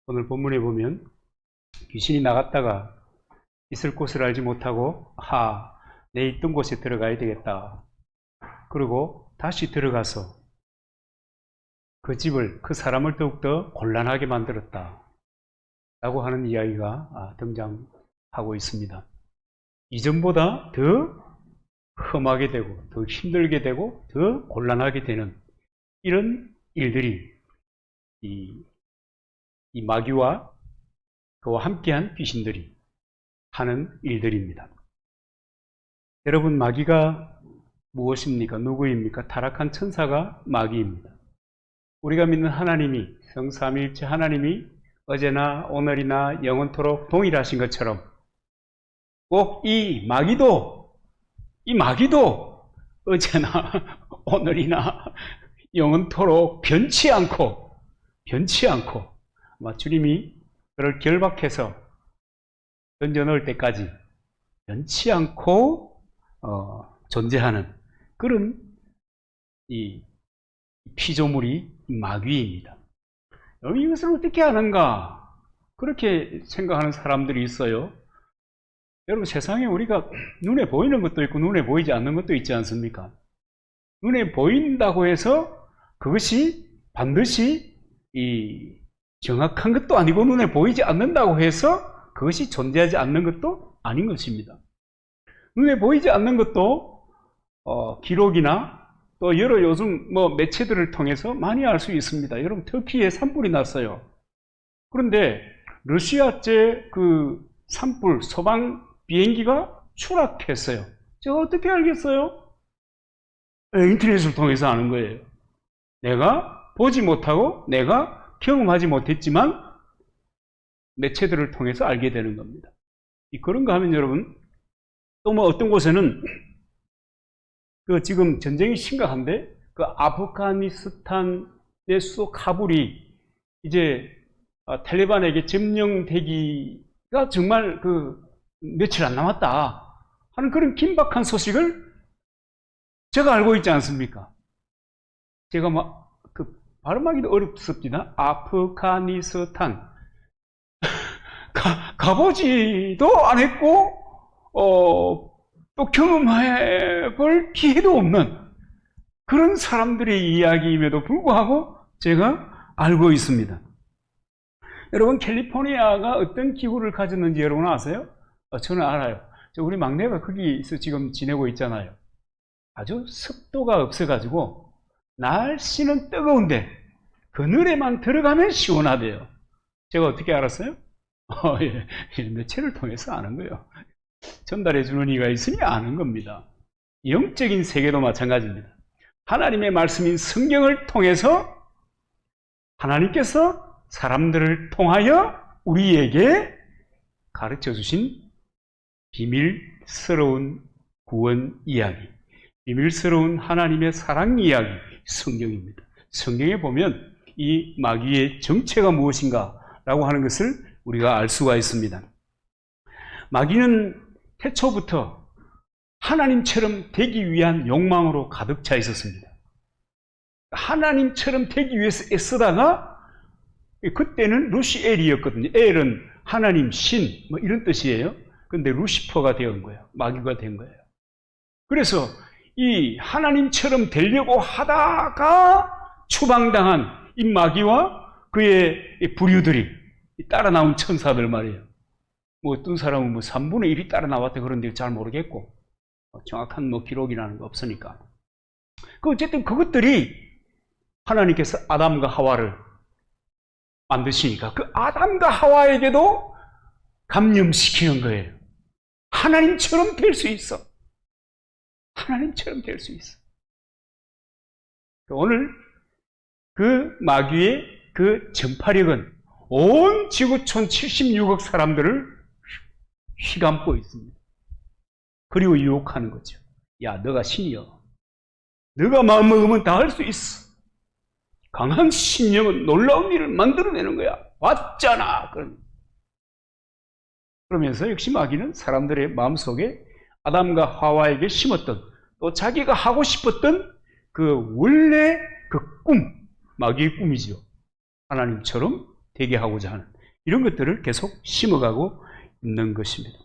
오늘 본문에 보면 귀신이 나갔다가 있을 곳을 알지 못하고 내 있던 곳에 들어가야 되겠다. 그리고 다시 들어가서 그 집을, 그 사람을 더욱더 곤란하게 만들었다 라고 하는 이야기가 등장하고 있습니다. 이전보다 더 험하게 되고 더 힘들게 되고 더 곤란하게 되는 이런 일들이 이 마귀와 그와 함께한 귀신들이 하는 일들입니다. 여러분, 마귀가 무엇입니까? 누구입니까? 타락한 천사가 마귀입니다. 우리가 믿는 하나님이, 성삼위일체 하나님이 어제나 오늘이나 영원토록 동일하신 것처럼 꼭 이 마귀도 어제나 오늘이나 영원토록 변치 않고 아마 주님이 그를 결박해서 던져넣을 때까지 변치 않고 존재하는 그런 이 피조물이 마귀입니다. 여러분, 이것을 어떻게 아는가? 그렇게 생각하는 사람들이 있어요. 여러분, 세상에 우리가 눈에 보이는 것도 있고 눈에 보이지 않는 것도 있지 않습니까? 눈에 보인다고 해서 그것이 반드시 정확한 것도 아니고, 눈에 보이지 않는다고 해서 그것이 존재하지 않는 것도 아닌 것입니다. 눈에 보이지 않는 것도 기록이나 또 여러 요즘 매체들을 통해서 많이 알 수 있습니다. 여러분, 터키에 산불이 났어요. 그런데 러시아제 그 산불 소방 비행기가 추락했어요. 제가 어떻게 알겠어요? 인터넷을 통해서 아는 거예요. 내가 보지 못하고 내가 경험하지 못했지만 매체들을 통해서 알게 되는 겁니다. 그런가 하면 여러분, 또 어떤 곳에는 지금 전쟁이 심각한데 아프가니스탄의 수도 카불이 이제 탈레반에게 점령되기가 정말 며칠 안 남았다 하는 그런 긴박한 소식을 제가 알고 있지 않습니까? 제가 발음하기도 어렵습니다. 아프가니스탄 가보지도 안 했고 또 경험해 볼 기회도 없는 그런 사람들의 이야기임에도 불구하고 제가 알고 있습니다. 여러분, 캘리포니아가 어떤 기후를 가졌는지 여러분 아세요? 저는 알아요. 우리 막내가 거기서 지금 지내고 있잖아요. 아주 습도가 없어가지고 날씨는 뜨거운데 그늘에만 들어가면 시원하대요. 제가 어떻게 알았어요? 매체를 통해서 아는 거예요. 전달해 주는 이가 있으니 아는 겁니다. 영적인 세계도 마찬가지입니다. 하나님의 말씀인 성경을 통해서 하나님께서 사람들을 통하여 우리에게 가르쳐 주신 비밀스러운 구원 이야기, 비밀스러운 하나님의 사랑 이야기, 성경입니다. 성경에 보면 이 마귀의 정체가 무엇인가 라고 하는 것을 우리가 알 수가 있습니다. 마귀는 태초부터 하나님처럼 되기 위한 욕망으로 가득 차 있었습니다. 하나님처럼 되기 위해서 애쓰다가, 그때는 루시엘이었거든요. 엘은 하나님, 신 이런 뜻이에요. 그런데 루시퍼가 된 거예요. 마귀가 된 거예요. 그래서 이 하나님처럼 되려고 하다가 추방당한 이 마귀와 그의 부류들이 따라 나온 천사들 말이에요. 어떤 사람은 3분의 1이 따라 나왔다 그런데 잘 모르겠고, 정확한 기록이라는 거 없으니까. 어쨌든 그것들이 하나님께서 아담과 하와를 만드시니까 그 아담과 하와에게도 감염시키는 거예요. 하나님처럼 될 수 있어. 하나님처럼 될 수 있어. 오늘 그 마귀의 그 전파력은 온 지구촌 76억 사람들을 휘감고 있습니다. 그리고 유혹하는 거죠. 야, 너가 신이여. 너가 마음먹으면 다 할 수 있어. 강한 신령은 놀라운 일을 만들어내는 거야. 왔잖아. 그러면서 역시 마귀는 사람들의 마음속에 아담과 하와에게 심었던, 또 자기가 하고 싶었던 그 원래 그 꿈, 마귀의 꿈이죠. 하나님처럼 되게 하고자 하는 이런 것들을 계속 심어가고 있는 것입니다.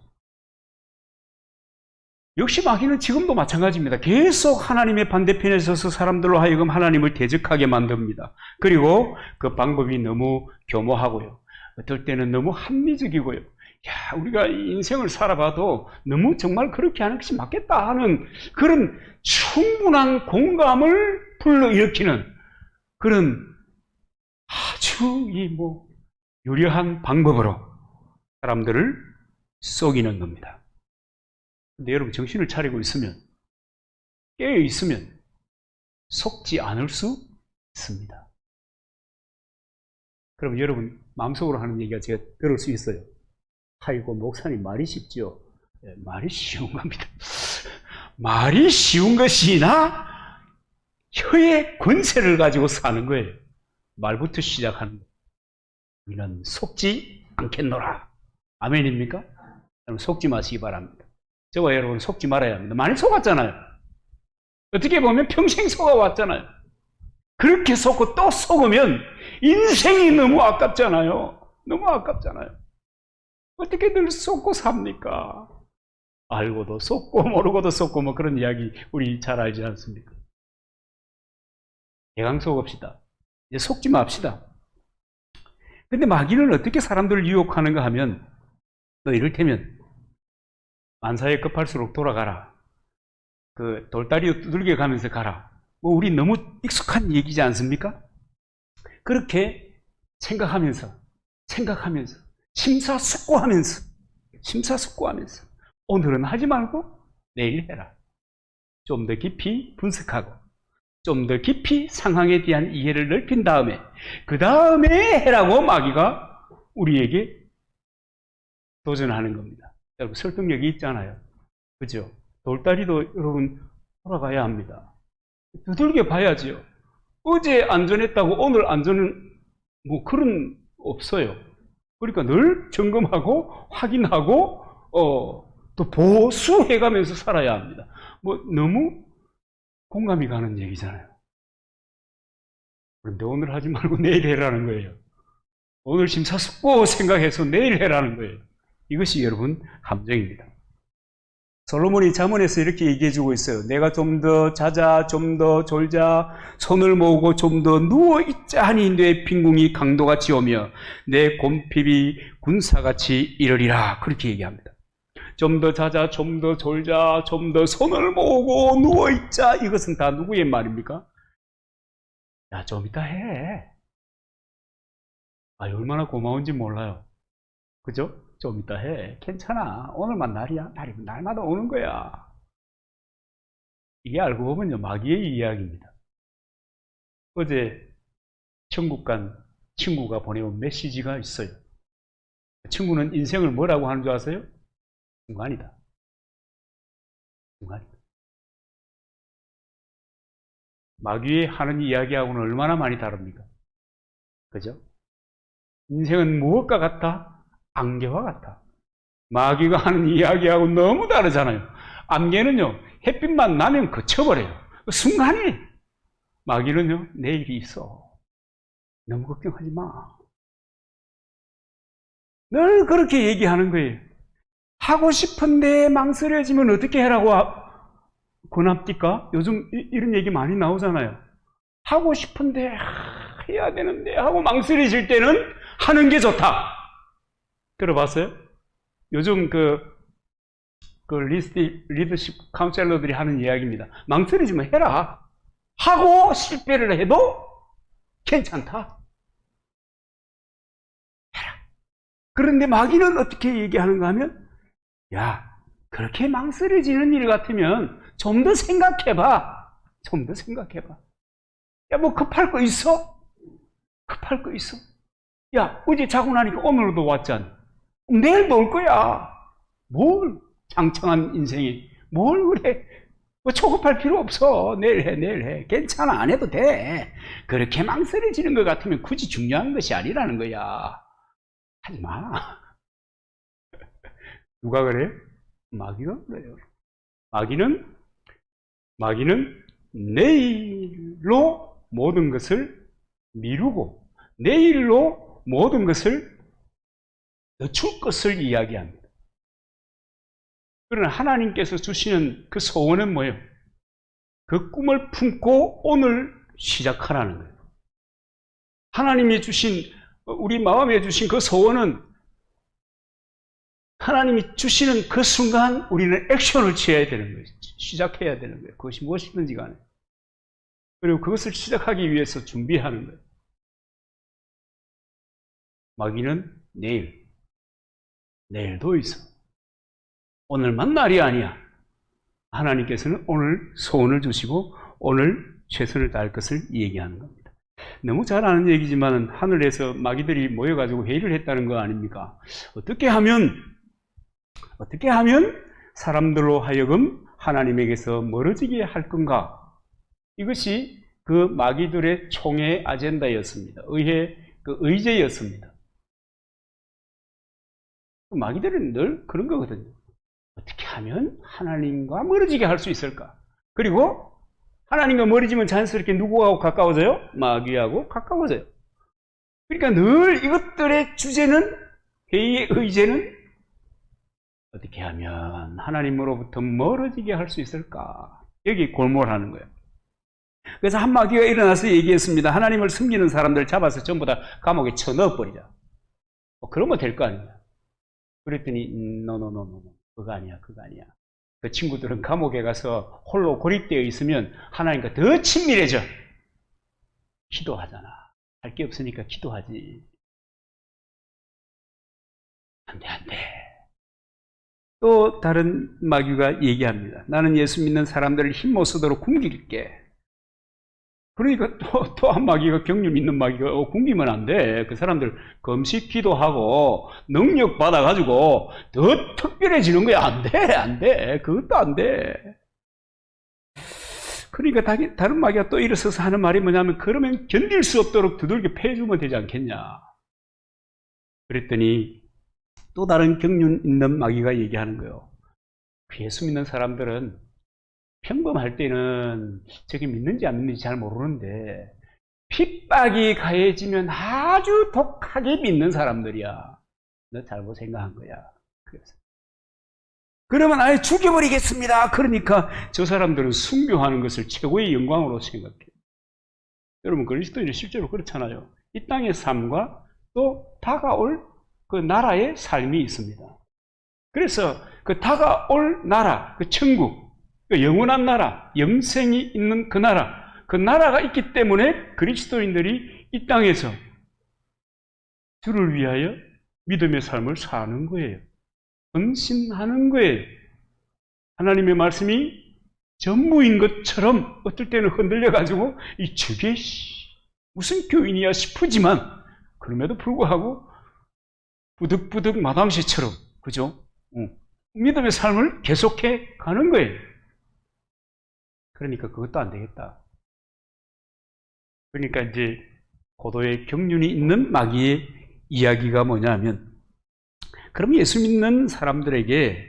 역시 마귀는 지금도 마찬가지입니다. 계속 하나님의 반대편에 서서 사람들로 하여금 하나님을 대적하게 만듭니다. 그리고 그 방법이 너무 교모하고요. 어떨 때는 너무 합리적이고요. 야, 우리가 인생을 살아봐도 너무 정말 그렇게 하는 것이 맞겠다 하는 그런 충분한 공감을 불러일으키는 그런 아주 유려한 방법으로 사람들을 속이는 겁니다. 근데 여러분 정신을 차리고 있으면, 깨어 있으면 속지 않을 수 있습니다. 그럼 여러분 마음속으로 하는 얘기가 제가 들을 수 있어요. 아이고 목사님 말이 쉽죠? 네, 말이 쉬운 겁니다. 말이 쉬운 것이나 혀의 권세를 가지고 사는 거예요. 말부터 시작하는 거예요. 우리는 속지 않겠노라. 아멘입니까? 여러분 속지 마시기 바랍니다. 저와 여러분 속지 말아야 합니다. 많이 속았잖아요. 어떻게 보면 평생 속아왔잖아요. 그렇게 속고 또 속으면 인생이 너무 아깝잖아요. 너무 아깝잖아요. 어떻게 늘 속고 삽니까? 알고도 속고 모르고도 속고 뭐 그런 이야기 우리 잘 알지 않습니까? 대강 속읍시다. 이제 속지 맙시다. 근데 마귀는 어떻게 사람들을 유혹하는가 하면, 너 이를테면 만사에 급할수록 돌아가라. 그 돌다리 두들겨 가면서 가라. 뭐 우리 너무 익숙한 얘기지 않습니까? 그렇게 생각하면서 심사숙고하면서 오늘은 하지 말고 내일 해라. 좀 더 깊이 분석하고 좀 더 깊이 상황에 대한 이해를 넓힌 다음에 그 다음에 해라고 마귀가 우리에게 도전하는 겁니다. 여러분 설득력이 있잖아요. 그죠? 돌다리도 여러분 돌아가야 합니다. 두들겨 봐야지요. 어제 안전했다고 오늘 안전은 뭐 그런 없어요. 그러니까 늘 점검하고 확인하고 또 보수해가면서 살아야 합니다. 뭐 너무 공감이 가는 얘기잖아요. 그런데 오늘 하지 말고 내일 해라는 거예요. 오늘 심사숙고 생각해서 내일 해라는 거예요. 이것이 여러분 함정입니다. 솔로몬이 잠언에서 이렇게 얘기해주고 있어요. 내가 좀 더 자자, 좀 더 졸자, 손을 모으고 좀 더 누워있자 하니 내 빈궁이 강도같이 오며 내 곰핍이 군사같이 이르리라. 그렇게 얘기합니다. 좀 더 자자, 좀 더 졸자, 좀 더 손을 모으고 누워있자. 이것은 다 누구의 말입니까? 야, 좀 이따 해. 얼마나 고마운지 몰라요. 그죠? 좀 이따 해. 괜찮아. 오늘만 날이야. 날마다 오는 거야. 이게 알고 보면요, 마귀의 이야기입니다. 어제 천국 간 친구가 보내온 메시지가 있어요. 친구는 인생을 뭐라고 하는 줄 아세요? 순간이다. 순간이다. 마귀의 하는 이야기하고는 얼마나 많이 다릅니까? 그죠? 인생은 무엇과 같다? 안개와 같다. 마귀가 하는 이야기하고 너무 다르잖아요. 안개는요, 햇빛만 나면 그쳐버려요. 순간이. 마귀는요, 내일이 있어. 너무 걱정하지 마. 늘 그렇게 얘기하는 거예요. 하고 싶은데 망설여지면 어떻게 해라고 권합니까? 요즘 이런 얘기 많이 나오잖아요. 하고 싶은데 해야 되는데 하고 망설여질 때는 하는 게 좋다. 들어봤어요? 요즘 리더십 카운셀러들이 하는 이야기입니다. 망설이지만 해라. 하고 실패를 해도 괜찮다. 해라. 그런데 마귀는 어떻게 얘기하는가 하면, 야, 그렇게 망설여지는 일 같으면 좀 더 생각해봐. 좀 더 생각해봐. 야, 뭐 급할 거 있어? 급할 거 있어? 야, 어제 자고 나니까 오늘도 왔잖아. 내일도 올 거야. 뭘 장창한 인생이 뭘 그래? 뭐 초급할 필요 없어. 내일 해. 괜찮아. 안 해도 돼. 그렇게 망설여지는 것 같으면 굳이 중요한 것이 아니라는 거야. 하지 마. 누가 그래요? 마귀가 그래요. 마귀는 내일로 모든 것을 미루고 내일로 모든 것을 늦출 것을 이야기합니다. 그러나 하나님께서 주시는 그 소원은 뭐예요? 그 꿈을 품고 오늘 시작하라는 거예요. 하나님이 주신, 우리 마음에 주신 그 소원은 하나님이 주시는 그 순간 우리는 액션을 취해야 되는 거예요. 시작해야 되는 거예요. 그것이 무엇이든지 간에. 그리고 그것을 시작하기 위해서 준비하는 거예요. 마귀는 내일도 있어. 오늘만 날이 아니야. 하나님께서는 오늘 소원을 주시고 오늘 최선을 다할 것을 얘기하는 겁니다. 너무 잘 아는 얘기지만 하늘에서 마귀들이 모여가지고 회의를 했다는 거 아닙니까? 어떻게 하면 사람들로 하여금 하나님에게서 멀어지게 할 건가? 이것이 그 마귀들의 총회 아젠다였습니다. 의제였습니다. 마귀들은 늘 그런 거거든요. 어떻게 하면 하나님과 멀어지게 할 수 있을까? 그리고 하나님과 멀어지면 자연스럽게 누구하고 가까워져요? 마귀하고 가까워져요. 그러니까 늘 이것들의 주제는, 회의의 의제는 어떻게 하면 하나님으로부터 멀어지게 할 수 있을까? 여기 골몰하는 거예요. 그래서 한 마귀가 일어나서 얘기했습니다. 하나님을 숨기는 사람들 잡아서 전부 다 감옥에 쳐넣어버리자. 그러면 될 거 아니냐. 그랬더니 노. 그거 아니야. 그 친구들은 감옥에 가서 홀로 고립되어 있으면 하나님과 더 친밀해져. 기도하잖아. 할 게 없으니까 기도하지. 안 돼. 또 다른 마귀가 얘기합니다. 나는 예수 믿는 사람들을 힘 못 쓰도록 굶길게. 그러니까 또 한 마귀가, 경륜 믿는 마귀가 굶기면 안 돼. 그 사람들 금식 기도하고 능력 받아가지고 더 특별해지는 거야. 안 돼. 그것도 안 돼. 그러니까 다른 마귀가 또 일어서서 하는 말이 뭐냐면, 그러면 견딜 수 없도록 두들겨 패주면 되지 않겠냐. 그랬더니 또 다른 경륜 있는 마귀가 얘기하는 거예요. 예수 믿는 사람들은 평범할 때는 저게 믿는지 안 믿는지 잘 모르는데 핍박이 가해지면 아주 독하게 믿는 사람들이야. 너 잘못 생각한 거야. 그래서 그러면 아예 죽여버리겠습니다. 그러니까 저 사람들은 순교하는 것을 최고의 영광으로 생각해요. 여러분, 그리스도인은 실제로 그렇잖아요. 이 땅의 삶과 또 다가올 그 나라의 삶이 있습니다. 그래서 그 다가올 나라, 그 천국, 그 영원한 나라, 영생이 있는 그 나라가 있기 때문에 그리스도인들이 이 땅에서 주를 위하여 믿음의 삶을 사는 거예요. 헌신하는 거예요. 하나님의 말씀이 전부인 것처럼 어떨 때는 흔들려가지고 저게 무슨 교인이야 싶으지만, 그럼에도 불구하고 부득부득 마담씨처럼, 그죠? 믿음의 삶을 계속해 가는 거예요. 그러니까 그것도 안 되겠다. 그러니까 이제 고도의 경륜이 있는 마귀의 이야기가 뭐냐면, 그럼 예수 믿는 사람들에게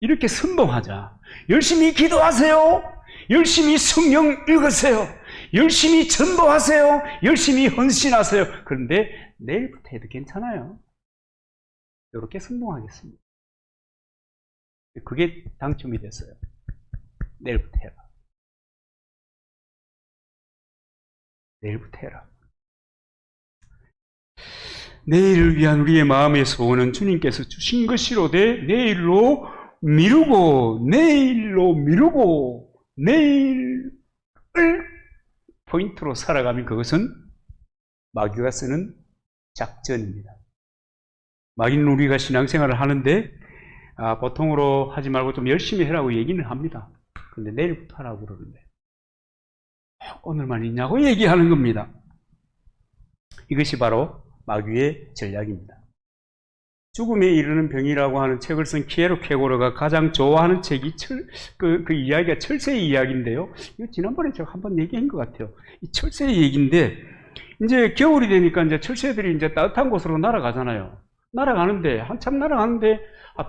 이렇게 선동하자. 열심히 기도하세요. 열심히 성경 읽으세요. 열심히 전도하세요. 열심히 헌신하세요. 그런데 내일부터 해도 괜찮아요. 이렇게 선동하겠습니다. 그게 당첨이 됐어요. 내일부터 해라. 내일부터 해라. 내일을 위한 우리의 마음의 소원은 주님께서 주신 것이로되 내일로 미루고 내일을 포인트로 살아가면 그것은 마귀가 쓰는 작전입니다. 마귀는 우리가 신앙생활을 하는데 보통으로 하지 말고 좀 열심히 해라고 얘기는 합니다. 근데 내일부터 하라고 그러는데 오늘만 있냐고 얘기하는 겁니다. 이것이 바로 마귀의 전략입니다. 죽음에 이르는 병이라고 하는 책을 쓴 키에로 케고르가 가장 좋아하는 책이 그 이야기가 철새의 이야기인데요. 이거 지난번에 제가 한번 얘기한 것 같아요. 이 철새의 얘기인데, 이제 겨울이 되니까 이제 철새들이 이제 따뜻한 곳으로 날아가잖아요. 한참 날아가는데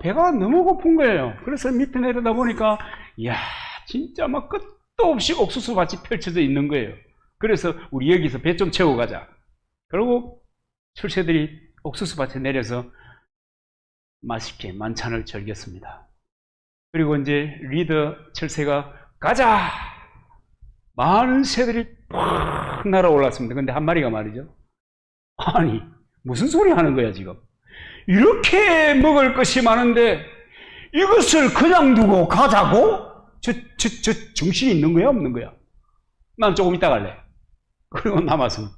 배가 너무 고픈 거예요. 그래서 밑에 내려다 보니까 이야, 진짜 막 끝도 없이 옥수수밭이 펼쳐져 있는 거예요. 그래서 우리 여기서 배 좀 채우고 가자. 그리고 철새들이 옥수수밭에 내려서 맛있게 만찬을 즐겼습니다. 그리고 이제 리더 철새가 가자! 많은 새들이 팍 날아올랐습니다. 근데 한 마리가 말이죠. 아니, 무슨 소리 하는 거야, 지금? 이렇게 먹을 것이 많은데 이것을 그냥 두고 가자고? 저 정신이 있는 거야, 없는 거야? 난 조금 이따 갈래. 그리고 남았으면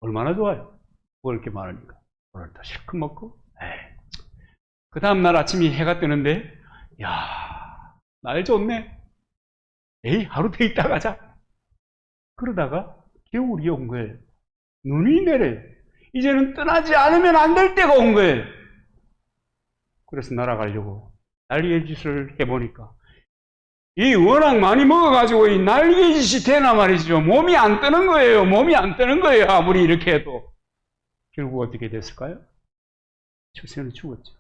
얼마나 좋아요. 먹을 게 많으니까. 오늘 더 실컷 먹고. 그 다음날 아침에 해가 뜨는데, 야, 날 좋네. 에이, 하루 더 있다 가자. 그러다가 겨울이 온 거예요. 눈이 내려요. 이제는 떠나지 않으면 안 될 때가 온 거예요. 그래서 날아가려고 날개짓을 해보니까 이 워낙 많이 먹어가지고 이 날개짓이 되나 말이죠. 몸이 안 뜨는 거예요. 몸이 안 뜨는 거예요. 아무리 이렇게 해도. 결국 어떻게 됐을까요? 철새는 죽었죠.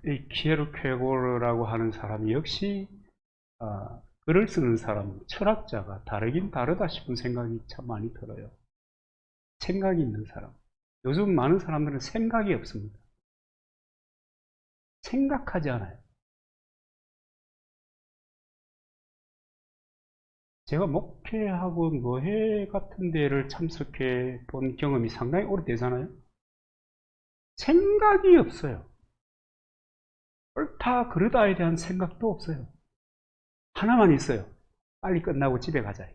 이 키에르케고르라고 하는 사람이 역시 글을 쓰는 사람, 철학자가 다르긴 다르다 싶은 생각이 참 많이 들어요. 생각이 있는 사람. 요즘 많은 사람들은 생각이 없습니다. 생각하지 않아요. 제가 목회하고 노회 같은 데를 참석해 본 경험이 상당히 오래되잖아요. 생각이 없어요. 옳다 그르다에 대한 생각도 없어요. 하나만 있어요. 빨리 끝나고 집에 가자.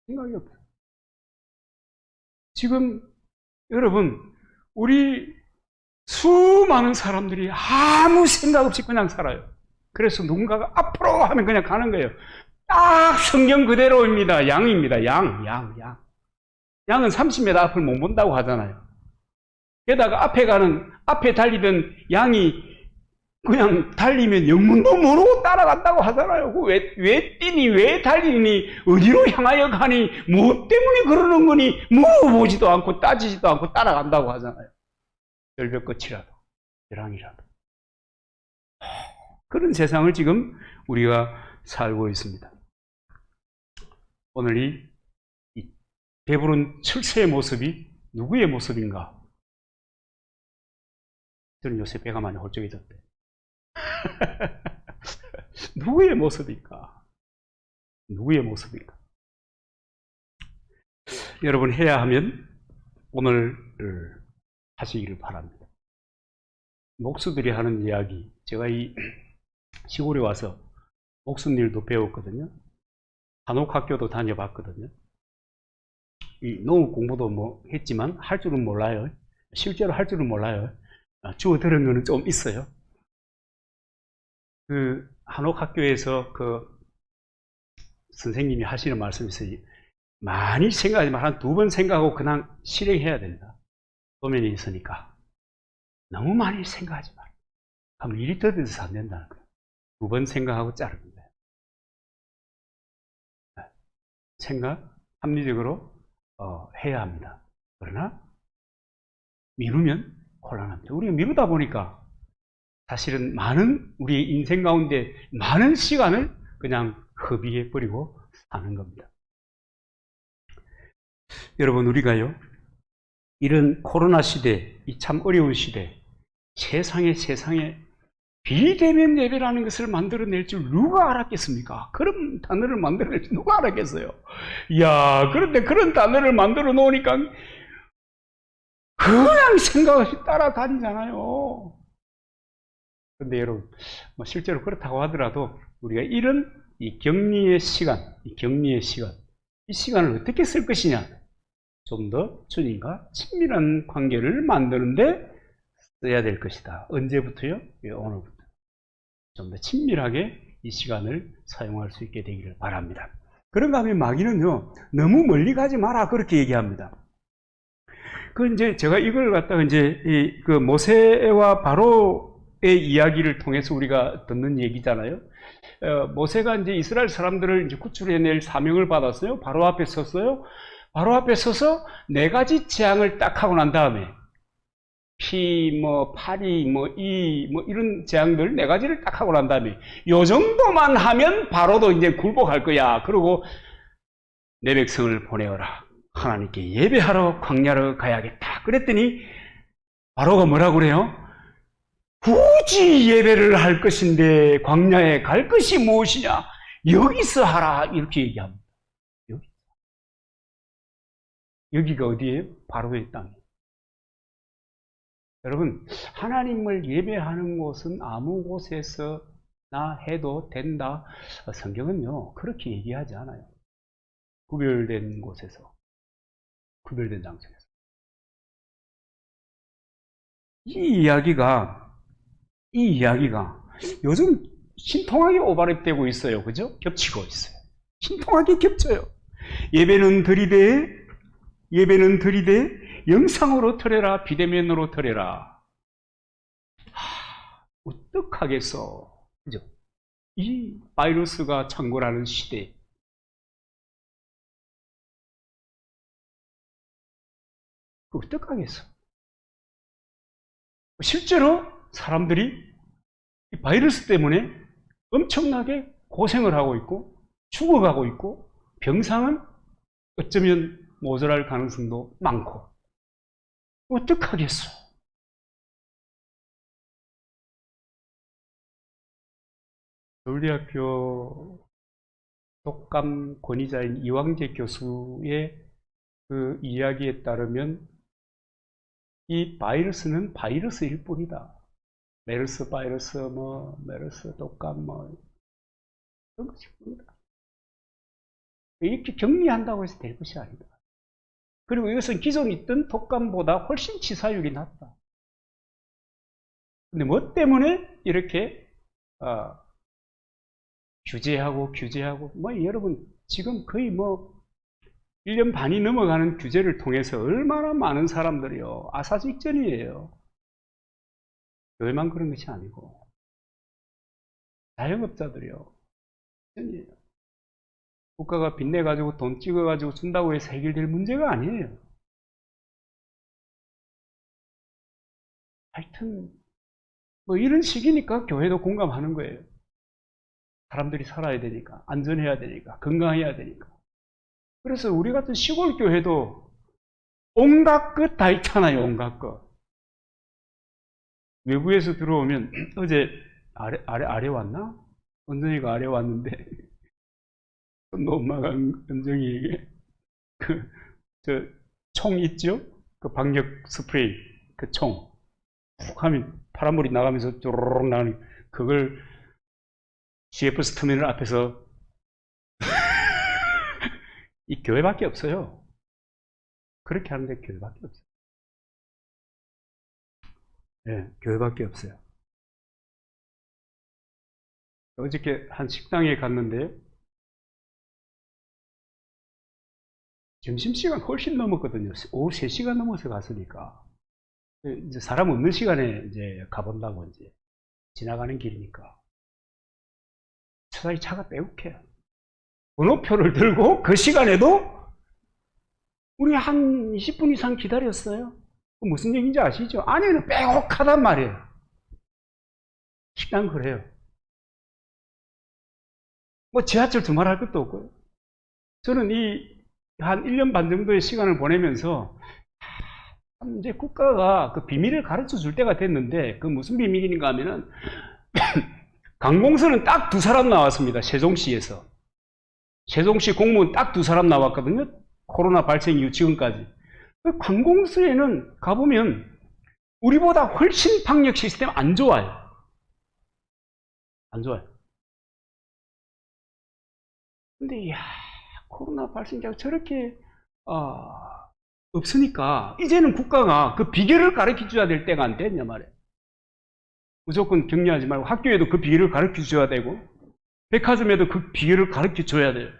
생각이 없어요. 지금 여러분, 우리 수많은 사람들이 아무 생각 없이 그냥 살아요. 그래서 누군가가 앞으로 하면 그냥 가는 거예요. 딱 성경 그대로입니다. 양입니다. 양. 양은 30m 앞을 못 본다고 하잖아요. 게다가 앞에 달리던 양이 그냥 달리면 영문도 모르고 따라간다고 하잖아요. 왜 뛰니, 왜 달리니, 어디로 향하여 가니, 무엇 때문에 그러는 거니, 물어보지도 않고 따지지도 않고 따라간다고 하잖아요. 절벽 끝이라도, 벼랑이라도. 그런 세상을 지금 우리가 살고 있습니다. 오늘 이 배부른 철새의 모습이 누구의 모습인가? 저는 요새 배가 많이 홀쭉해졌대요. 누구의 모습일까? 누구의 모습일까? 여러분 해야 하면 오늘 하시기를 바랍니다. 목수들이 하는 이야기, 제가 이 시골에 와서 목수 일도 배웠거든요. 한옥학교도 다녀봤거든요. 이 농업 공부도 뭐 했지만 할 줄은 몰라요. 실제로 할 줄은 몰라요. 주워 들은 거는 좀 있어요. 그 한옥학교에서 그 선생님이 하시는 말씀이 있어요. 많이 생각하지 마. 한 2번 생각하고 그냥 실행해야 된다. 도면이 있으니까. 너무 많이 생각하지 마라. 그럼 일이 더 돼서 안 된다는 거예요. 2번 생각하고 자르는 거예요. 생각, 합리적으로 해야 합니다. 그러나 미루면 곤란합니다. 우리가 미루다 보니까 사실은 많은 우리의 인생 가운데 많은 시간을 그냥 허비해 버리고 사는 겁니다. 여러분, 우리가요, 이런 코로나 시대, 이 참 어려운 시대, 세상에 비대면 예배라는 것을 만들어낼 줄 누가 알았겠습니까? 그런 단어를 만들어낼 줄 누가 알았겠어요? 이야, 그런데 그런 단어를 만들어 놓으니까 그냥 생각 없이 따라다니잖아요. 그런데 여러분, 실제로 그렇다고 하더라도 우리가 이런 이 격리의 시간, 이 시간을 어떻게 쓸 것이냐? 좀 더 주님과 친밀한 관계를 만드는데 써야 될 것이다. 언제부터요? 오늘부터. 좀 더 친밀하게 이 시간을 사용할 수 있게 되기를 바랍니다. 그런가 하면 마귀는요, 너무 멀리 가지 마라, 그렇게 얘기합니다. 이제 제가 이걸 갖다가 이제 그 모세와 바로의 이야기를 통해서 우리가 듣는 얘기잖아요. 모세가 이제 이스라엘 사람들을 이제 구출해낼 사명을 받았어요. 바로 앞에 섰어요. 바로 앞에 서서 4가지 재앙을 딱 하고 난 다음에 피, 파리, 이런 재앙들 네 가지를 딱 하고 난 다음에 요 정도만 하면 바로도 이제 굴복할 거야. 그리고 내 백성을 보내어라. 하나님께 예배하러 광야로 가야겠다. 그랬더니 바로가 뭐라고 그래요? 굳이 예배를 할 것인데 광야에 갈 것이 무엇이냐? 여기서 하라. 이렇게 얘기합니다. 여기가 어디예요? 바로의 땅이에요. 여러분, 하나님을 예배하는 곳은 아무 곳에서나 해도 된다. 성경은요, 그렇게 얘기하지 않아요. 구별된 곳에서, 구별된 장소에서. 이 이야기가 요즘 신통하게 오버랩되고 있어요. 그죠? 겹치고 있어요. 신통하게 겹쳐요. 예배는 들이대 영상으로 드려라, 비대면으로 드려라. 어떡하겠어. 그죠? 이 바이러스가 창궐하는 시대에. 어떡하겠어. 실제로 사람들이 이 바이러스 때문에 엄청나게 고생을 하고 있고, 죽어가고 있고, 병상은 어쩌면 모자랄 가능성도 많고, 어떡하겠어. 서울대학교 독감 권위자인 이왕재 교수의 그 이야기에 따르면 이 바이러스는 바이러스일 뿐이다. 메르스 바이러스, 메르스 독감, 그런 것일 뿐이다. 이렇게 격리한다고 해서 될 것이 아니다. 그리고 이것은 기존 있던 독감보다 훨씬 치사율이 낮다. 근데 뭐 때문에 이렇게 규제하고 여러분 지금 거의 1년 반이 넘어가는 규제를 통해서 얼마나 많은 사람들이요 아사직전이에요. 교회만 그런 것이 아니고 자영업자들이요 직전이에요. 국가가 빚내가지고 돈 찍어가지고 준다고 해서 해결될 문제가 아니에요. 하여튼 이런 시기니까 교회도 공감하는 거예요. 사람들이 살아야 되니까, 안전해야 되니까, 건강해야 되니까. 그래서 우리 같은 시골 교회도 온갖 것 다 있잖아요. 온갖 것. 외부에서 들어오면 어제 아래 왔나? 은정이가 아래 왔는데 엄마가 은정이에게 총 있죠? 그 방역 스프레이 그 총 푹 하면 파란불이 나가면서 쪼르륵 나가는 그걸 CFS 터미널 앞에서 이 교회밖에 없어요. 그렇게 하는데 교회밖에 없어요. 네, 교회밖에 없어요. 어저께 한 식당에 갔는데요. 점심시간 훨씬 넘었거든요. 오후 3시간 넘어서 갔으니까. 이제 사람 없는 시간에 이제 가본다고 이제 지나가는 길이니까. 차라리 차가 빼곡해요. 번호표를 들고 그 시간에도 우리 한 20분 이상 기다렸어요. 무슨 얘기인지 아시죠? 안에는 빼곡하단 말이에요. 식당 그래요. 지하철 두말할 것도 없고요. 저는 한 1년 반 정도의 시간을 보내면서 이제 국가가 그 비밀을 가르쳐 줄 때가 됐는데 그 무슨 비밀인가 하면은 관공서는 딱 2사람 나왔습니다. 세종시에서. 세종시 공무원 딱 2사람 나왔거든요. 코로나 발생 이후 지금까지. 관공서에는 가보면 우리보다 훨씬 방역 시스템 안 좋아요. 안 좋아요. 근데 코로나 발생자가 저렇게 없으니까 이제는 국가가 그 비결을 가르쳐 줘야 될 때가 안 됐냐 말이에요. 무조건 격리하지 말고 학교에도 그 비결을 가르쳐 줘야 되고 백화점에도 그 비결을 가르쳐 줘야 돼요.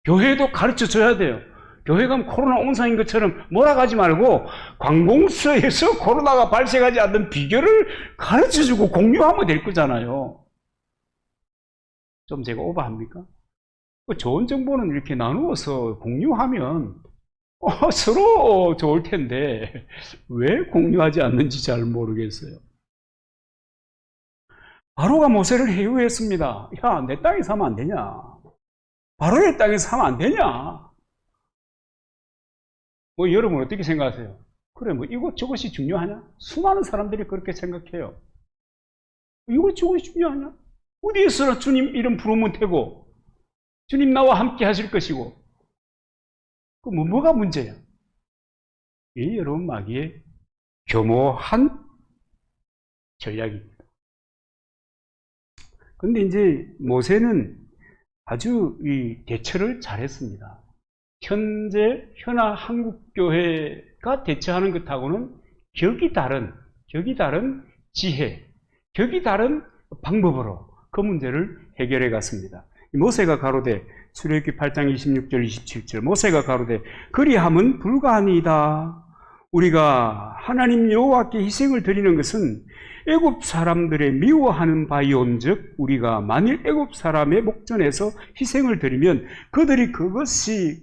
교회도 가르쳐 줘야 돼요. 교회 가면 코로나 온상인 것처럼 몰아가지 말고 관공서에서 코로나가 발생하지 않는 비결을 가르쳐 주고 공유하면 될 거잖아요. 좀 제가 오버합니까? 좋은 정보는 이렇게 나누어서 공유하면 서로 좋을 텐데 왜 공유하지 않는지 잘 모르겠어요. 바로가 모세를 해유했습니다. 야, 내 땅에 사면 안 되냐? 바로의 땅에 사면 안 되냐? 뭐 여러분 어떻게 생각하세요? 그래, 뭐 이것 저것이 중요하냐? 수많은 사람들이 그렇게 생각해요. 이것 저것이 중요하냐? 어디에서나 주님 이름 부르면 되고 주님 나와 함께 하실 것이고 그 뭐가 문제야? 이 여러분 마귀의 교모한 전략입니다. 근데 이제 모세는 아주 이 대처를 잘했습니다. 현아 한국교회가 대처하는 것하고는 격이 다른 지혜, 격이 다른 방법으로 그 문제를 해결해 갔습니다. 모세가 가로되, 출애굽기 8장 26절 27절, 모세가 가로되 그리함은 불가하니이다. 우리가 하나님 여호와께 희생을 드리는 것은 애굽 사람들의 미워하는 바이온즉 우리가 만일 애굽 사람의 목전에서 희생을 드리면 그들이 그것을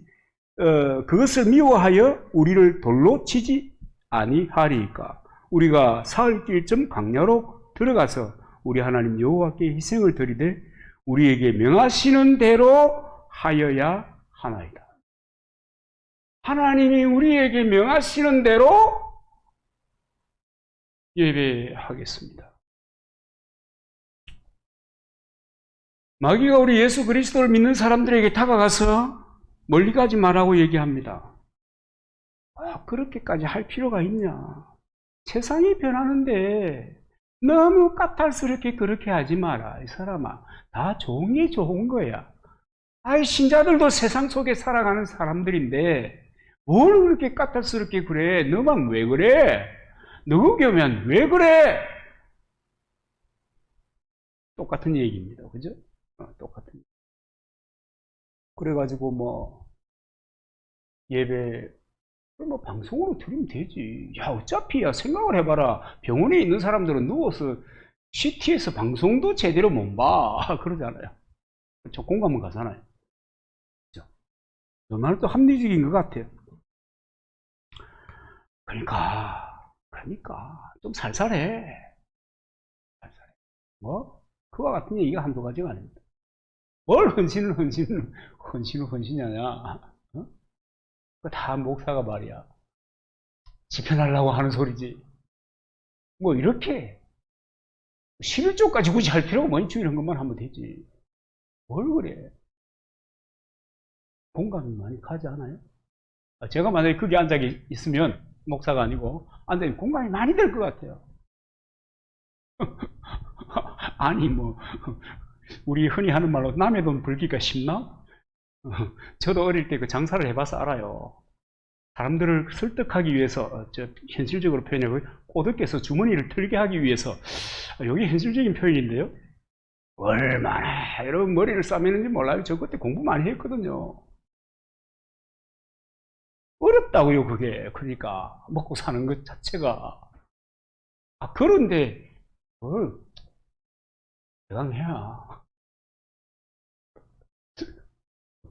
미워하여 우리를 돌로 치지 아니하리이까. 우리가 사흘길쯤 광야로 들어가서 우리 하나님 여호와께 희생을 드리되 우리에게 명하시는 대로 하여야 하나이다. 하나님이 우리에게 명하시는 대로 예배하겠습니다. 마귀가 우리 예수 그리스도를 믿는 사람들에게 다가가서 멀리 가지 말라고 얘기합니다. 그렇게까지 할 필요가 있냐? 세상이 변하는데 너무 까탈스럽게 그렇게 하지 마라. 이 사람아, 다 좋은 게 좋은 거야. 신자들도 세상 속에 살아가는 사람들인데 뭘 그렇게 까탈스럽게 그래? 너만 왜 그래? 누구 교면 왜 그래? 똑같은 얘기입니다. 그죠? 똑같은 얘기. 그래가지고 예배 방송으로 드리면 되지. 야, 어차피 생각을 해봐라. 병원에 있는 사람들은 누워서 CT에서 방송도 제대로 못 봐. 그러잖아요. 저 공감은 가잖아요. 그죠? 얼마나 또 합리적인 것 같아요. 그러니까 좀 살살해. 그와 같은 얘기가 한두 가지가 아닙니다. 뭘 헌신하냐? 다 목사가 말이야. 집회하려고 하는 소리지. 이렇게 11조까지 굳이 할 필요가 뭐니? 이런 것만 하면 되지. 뭘 그래? 공감이 많이 가지 않아요? 제가 만약에 거기 앉아 있으면 목사가 아니고 앉아 공감이 많이 될 것 같아요. 아니 우리 흔히 하는 말로 남의 돈 벌기가 쉽나? 저도 어릴 때 그 장사를 해봐서 알아요. 사람들을 설득하기 위해서, 현실적으로 표현하고, 꼬드겨서 주머니를 털게 하기 위해서, 여기 현실적인 표현인데요. 얼마나 여러분 머리를 싸매는지 몰라요. 저 그때 공부 많이 했거든요. 어렵다고요, 그게. 그러니까, 먹고 사는 것 자체가. 그런데, 뭘, 대강해야.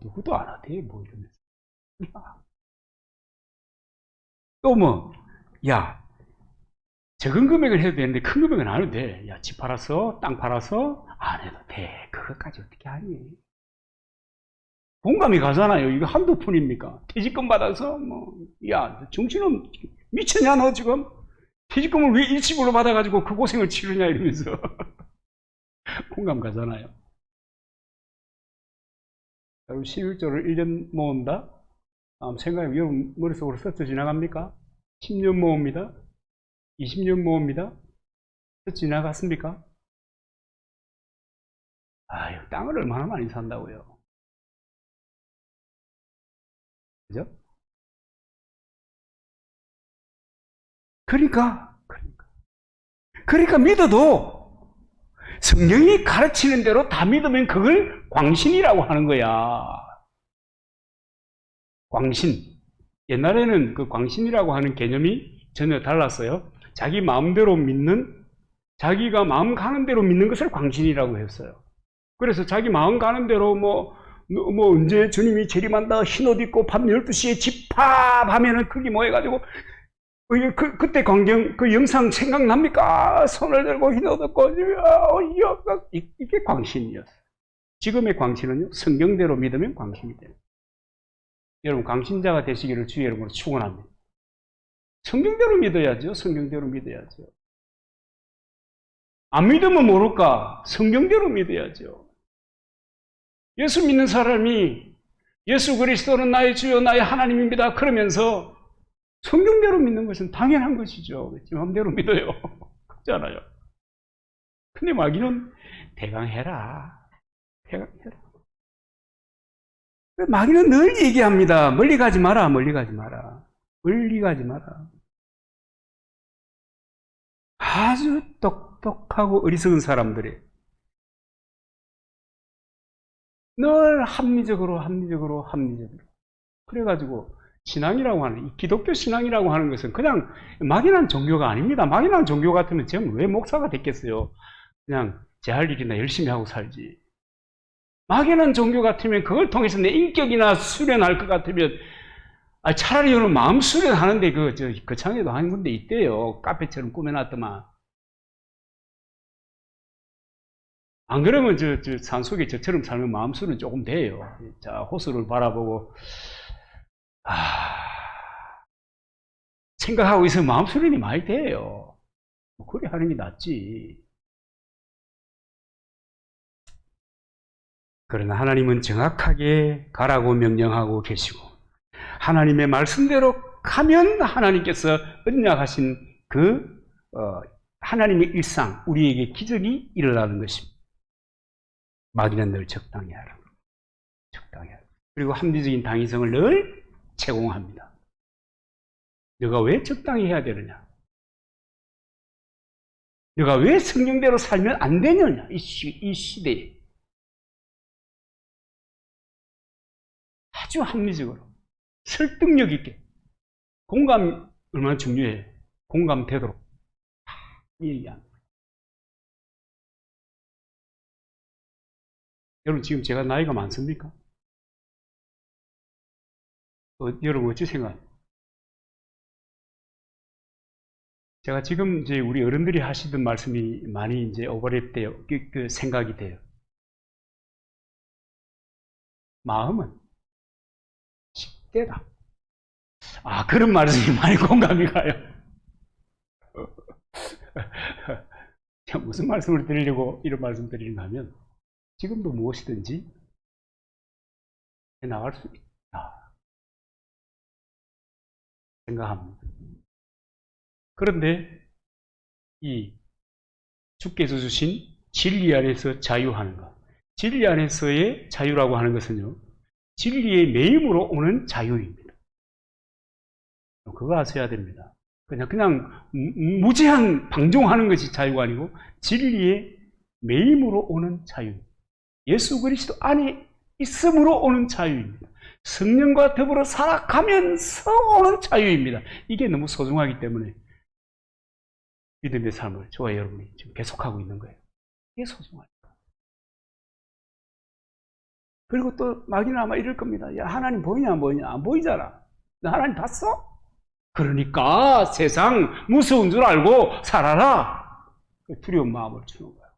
누구도 안 하대, 이러면서. 또 적은 금액을 해도 되는데 큰 금액은 안 해도 돼. 집 팔아서, 땅 팔아서 안 해도 돼. 그것까지 어떻게 하니? 공감이 가잖아요. 이거 한두 푼입니까? 퇴직금 받아서, 정신은 미쳤냐, 너 지금? 퇴직금을 왜 일시불로 받아가지고 그 고생을 치르냐, 이러면서. 공감 가잖아요. 여러분, 11조를 1년 모은다? 생각해, 여러분 머릿속으로 스쳐 지나갑니까? 10년 모읍니다. 20년 모읍니다. 스쳐 지나갔습니까? 땅을 얼마나 많이 산다고요. 그죠? 그러니까 믿어도 성경이 가르치는 대로 다 믿으면 그걸 광신이라고 하는 거야. 광신. 옛날에는 그 광신이라고 하는 개념이 전혀 달랐어요. 자기 마음대로 믿는, 자기가 마음 가는 대로 믿는 것을 광신이라고 했어요. 그래서 자기 마음 가는 대로 뭐 언제 주님이 재림한다, 흰옷 입고 밤 12시에 집합하면은 그게 뭐 해가지고 그때 광경, 그 영상 생각납니까? 손을 들고 흰옷 입고 이게 광신이었어요. 지금의 광신은요, 성경대로 믿으면 광신이 돼요. 여러분, 광신자가 되시기를 주의 이름으로 축원합니다. 성경대로 믿어야죠. 성경대로 믿어야죠. 안 믿으면 모를까? 성경대로 믿어야죠. 예수 믿는 사람이 예수 그리스도는 나의 주요 나의 하나님입니다 그러면서 성경대로 믿는 것은 당연한 것이죠. 지 마음대로 믿어요. 그렇잖아요. 근데 마귀는 대강해라. 대강해라. 마귀는 늘 얘기합니다. 멀리 가지 마라. 멀리 가지 마라. 멀리 가지 마라. 아주 똑똑하고 어리석은 사람들이 늘 합리적으로 그래가지고 신앙이라고 하는, 이 기독교 신앙이라고 하는 것은 그냥 막연한 종교가 아닙니다. 막연한 종교 같으면 저는 왜 목사가 됐겠어요? 그냥 제 할 일이나 열심히 하고 살지. 막연한 종교 같으면 그걸 통해서 내 인격이나 수련할 것 같으면 차라리 저는 마음 수련하는데 그 창에도 한 군데 있대요. 카페처럼 꾸며놨더만. 안 그러면 산속에 저처럼 살면 마음 수련 조금 돼요. 자, 호수를 바라보고 생각하고 있으면 마음 수련이 많이 돼요. 그래 하는 게 낫지. 그러나 하나님은 정확하게 가라고 명령하고 계시고 하나님의 말씀대로 가면 하나님께서 언약하신 하나님의 일상, 우리에게 기적이 일어나는 것입니다. 마귀는 늘 적당히 하라. 적당히 하라. 그리고 합리적인 당위성을 늘 제공합니다. 너가 왜 적당히 해야 되느냐? 너가 왜 성경대로 살면 안 되느냐? 이 시대에. 아주 합리적으로, 설득력 있게. 공감 얼마나 중요해요. 공감되도록. 얘기합니다. 여러분, 지금 제가 나이가 많습니까? 여러분, 어찌 생각해요? 제가 지금 이제 우리 어른들이 하시던 말씀이 많이 이제 오버랩돼요. 그 생각이 돼요. 마음은 10대다. 그런 말씀이 많이 공감이 가요. 무슨 말씀을 드리려고 이런 말씀 드리는가 하면, 지금도 무엇이든지 나갈 수 있다 생각합니다. 그런데 이 주께서 주신 진리 안에서 자유하는 것, 진리 안에서의 자유라고 하는 것은요, 진리의 매임으로 오는 자유입니다. 그거 아셔야 됩니다. 그냥 무제한 방종하는 것이 자유가 아니고 진리의 매임으로 오는 자유. 예수 그리스도 안에 있음으로 오는 자유입니다. 성령과 더불어 살아가면서 오는 자유입니다. 이게 너무 소중하기 때문에 믿음의 삶을 저와 여러분이 지금 계속하고 있는 거예요. 이게 소중하니까. 그리고 또 마귀는 아마 이럴 겁니다. 야, 하나님 보이냐 안 보이냐? 안 보이잖아. 너 하나님 봤어? 그러니까 세상 무서운 줄 알고 살아라. 두려운 마음을 주는 거예요.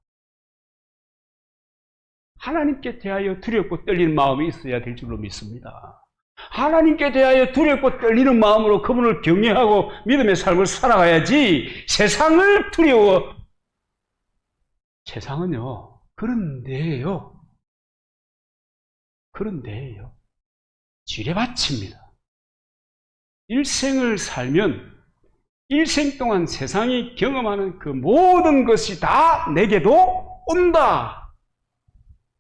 하나님께 대하여 두렵고 떨리는 마음이 있어야 될 줄로 믿습니다. 하나님께 대하여 두렵고 떨리는 마음으로 그분을 경외하고 믿음의 삶을 살아가야지 세상을 두려워. 세상은요, 그런데요, 지뢰밭입니다. 일생을 살면 일생 동안 세상이 경험하는 그 모든 것이 다 내게도 온다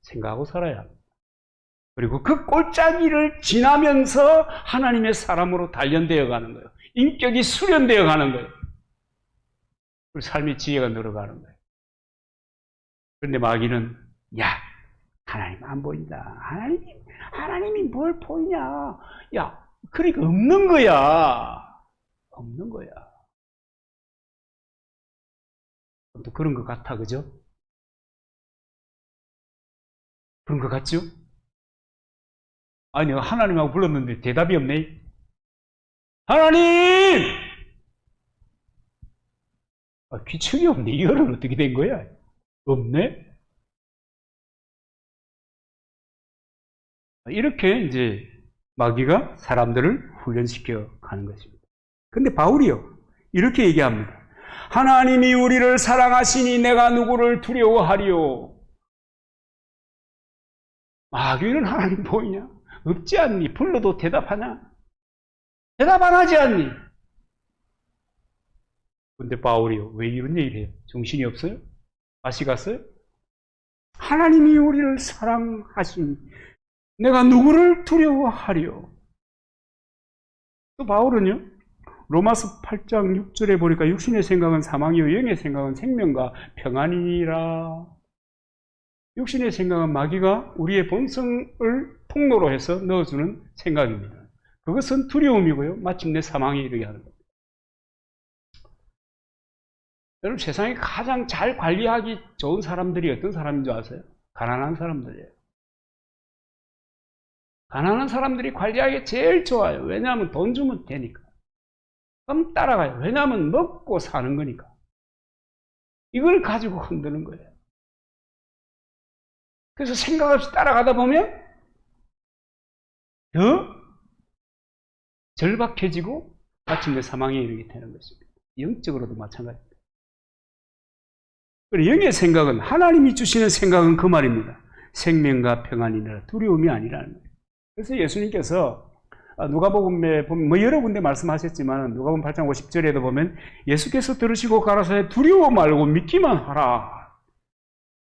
생각하고 살아야 합니다. 그리고 그 골짜기를 지나면서 하나님의 사람으로 단련되어 가는 거예요. 인격이 수련되어 가는 거예요. 그리고 삶의 지혜가 늘어가는 거예요. 그런데 마귀는 야, 하나님 안 보인다. 하나님이 뭘 보이냐. 야, 그러니까 없는 거야. 없는 거야. 또 그런 것 같아, 그죠? 그런 것 같죠? 아니, 내가 하나님하고 불렀는데 대답이 없네. 하나님! 귀척이 없네. 이거는 어떻게 된 거야? 없네? 이렇게 이제 마귀가 사람들을 훈련시켜 가는 것입니다. 근데 바울이요, 이렇게 얘기합니다. 하나님이 우리를 사랑하시니 내가 누구를 두려워하리요? 마귀는 하나님 보이냐? 없지 않니? 불러도 대답하냐? 대답 안 하지 않니? 근데 바울이요, 왜 이런 얘기를 해요? 정신이 없어요? 맛이 갔어요? 하나님이 우리를 사랑하시니 내가 누구를 두려워하리요? 또 바울은요, 로마서 8장 6절에 보니까 육신의 생각은 사망이요 영의 생각은 생명과 평안이니라. 육신의 생각은 마귀가 우리의 본성을 통로로 해서 넣어주는 생각입니다. 그것은 두려움이고요, 마침내 사망에 이르게 하는 겁니다. 여러분, 세상에 가장 잘 관리하기 좋은 사람들이 어떤 사람인 줄 아세요? 가난한 사람들이에요. 가난한 사람들이 관리하기 제일 좋아요. 왜냐하면 돈 주면 되니까. 그럼 따라가요. 왜냐하면 먹고 사는 거니까. 이걸 가지고 흔드는 거예요. 그래서 생각 없이 따라가다 보면 더 절박해지고 마침내 사망에 이르게 되는 것입니다. 영적으로도 마찬가지입니다. 그리고 영의 생각은, 하나님이 주시는 생각은 그 말입니다. 생명과 평안이라, 두려움이 아니라는 거예요. 그래서 예수님께서 누가복음에 보면 여러 군데 말씀하셨지만 누가복음 8장 50절에도 보면 예수께서 들으시고 가라사대 두려워 말고 믿기만 하라.